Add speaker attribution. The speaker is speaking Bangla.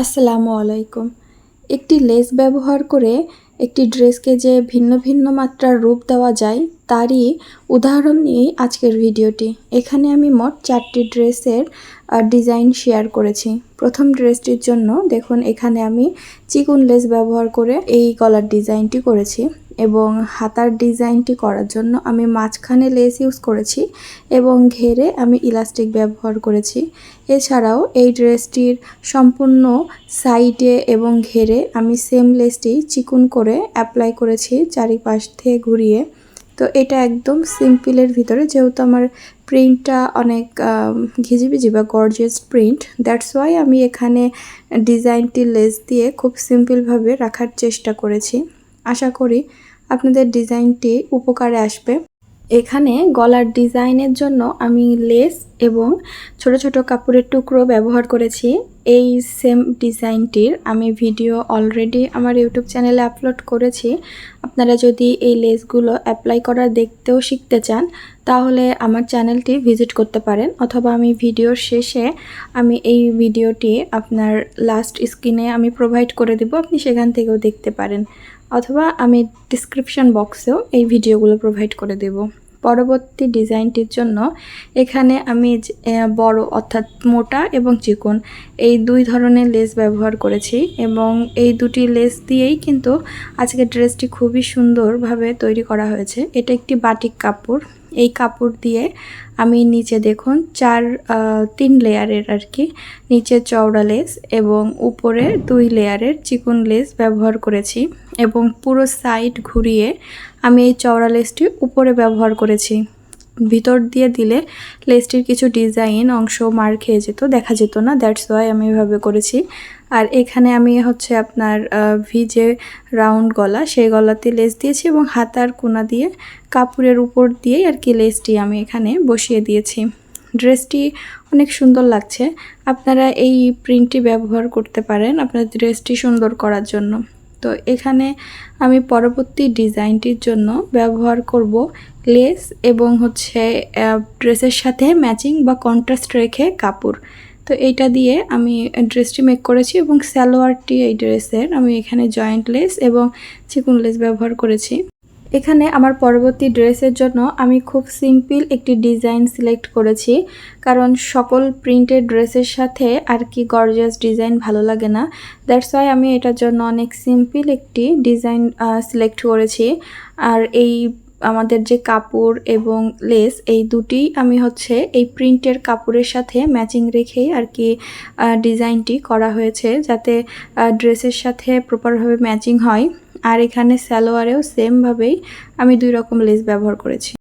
Speaker 1: আসসালামু আলাইকুম। একটি লেস ব্যবহার করে একটি ড্রেসকে যে ভিন্ন ভিন্ন মাত্রার রূপ দেওয়া যায় তারই উদাহরণ নিয়েই আজকের ভিডিওটি। এখানে আমি মোট 4টি ড্রেসের ডিজাইন শেয়ার করেছি। প্রথম ড্রেসটির জন্য দেখুন এখানে আমি চিকন লেস ব্যবহার করে এই গলার ডিজাইনটি করেছি এবং হাতার ডিজাইনটি করার জন্য আমি মাঝখানে লেস ইউজ করেছি এবং ঘেরে আমি ইলাস্টিক ব্যবহার করেছি। এছাড়াও এই ড্রেসটির সম্পূর্ণ সাইডে এবং ঘেরে আমি সেম লেসটি চিকন করে অ্যাপ্লাই করেছি চারিপাশ থেকে ঘুরিয়ে। তো এটা একদম সিম্পলের ভিতরে, যেহেতু আমার প্রিন্টটা অনেক ঘিজিবিজি বা গর্জিয়াস প্রিন্ট, দ্যাটস ওয়াই আমি এখানে ডিজাইনটি লেস দিয়ে খুব সিম্পলভাবে রাখার চেষ্টা করেছি। আশা করি আপনাদের ডিজাইনটি উপকারে আসবে। এখানে গলার ডিজাইনের জন্য আমি লেস এবং ছোট ছোট কাপড়ের টুকরো ব্যবহার করেছি। এই সেম ডিজাইনটির আমি ভিডিও অলরেডি আমার ইউটিউব চ্যানেলে আপলোড করেছি। আপনারা যদি এই লেসগুলো অ্যাপ্লাই করা দেখতেও শিখতে চান তাহলে আমার চ্যানেলটি ভিজিট করতে পারেন, অথবা আমি ভিডিওর শেষে আমি এই ভিডিওটি আপনার লাস্ট স্ক্রিনে আমি প্রোভাইড করে দেব, আপনি সেখান থেকেও দেখতে পারেন, অথবা আমি ডিসক্রিপশন বক্সেও এই ভিডিওগুলো প্রোভাইড করে দেব। পরবর্তী ডিজাইনটির জন্য এখানে আমি বড় অর্থাৎ মোটা এবং চিকন এই দুই ধরনের লেস ব্যবহার করেছি এবং এই দুটি লেস দিয়েই কিন্তু আজকের ড্রেসটি খুবই সুন্দরভাবে তৈরি করা হয়েছে। এটা একটি বাটিক কাপড়। এই কাপড় দিয়ে আমি নিচে দেখুন 3 লেয়ারের নিচে চওড়া লেস এবং উপরে 2 লেয়ারের চিকন লেস ব্যবহার করেছি এবং পুরো সাইড ঘুরিয়ে আমি এই চওড়া লেসটি উপরে ব্যবহার করেছি। ভিতর দিয়ে দিলে লেসটির কিছু ডিজাইন অংশ মার খেয়ে যেত, দেখা যেত না, দ্যাটস ওয়াই আমি এভাবে করেছি। আর এখানে আমি আপনার ভিজে রাউন্ড গলা, সেই গলাতে লেস দিয়েছি এবং হাতার কোনা দিয়ে কাপড়ের উপর দিয়ে লেসটি আমি এখানে বসিয়ে দিয়েছি। ড্রেসটি অনেক সুন্দর লাগছে। আপনারা এই প্রিন্টটি ব্যবহার করতে পারেন আপনার ড্রেসটি সুন্দর করার জন্য। তো এখানে আমি পরবর্তী ডিজাইনটির জন্য ব্যবহার করব লেস এবং ড্রেসের সাথে ম্যাচিং বা কন্ট্রাস্ট রেখে কাপড়। তো এইটা দিয়ে আমি ড্রেসটি মেক করেছি এবং সালোয়ারটি এই ড্রেসের আমি এখানে জয়েন্ট লেস এবং চিকন লেস ব্যবহার করেছি। এখানে আমার পরবর্তী ড্রেসের জন্য আমি খুব সিম্পল একটি ডিজাইন সিলেক্ট করেছি, কারণ সকল প্রিন্টেড ড্রেসের সাথে গর্জিয়াস ডিজাইন ভালো লাগে না। দ্যাটস ওয়াই আমি এটার জন্য অনেক সিম্পল একটি ডিজাইন সিলেক্ট করেছি। আর এই আমাদের যে কাপড় এবং লেস এই দুটি আমি এই প্রিন্টের কাপড়ের সাথে ম্যাচিং রেখেই ডিজাইনটি করা হয়েছে, যাতে ড্রেসের সাথে প্রপারভাবে ম্যাচিং হয়। আর এখানে সালোয়ারেও সেমভাবেই আমি 2 রকম লেস ব্যবহার করেছি।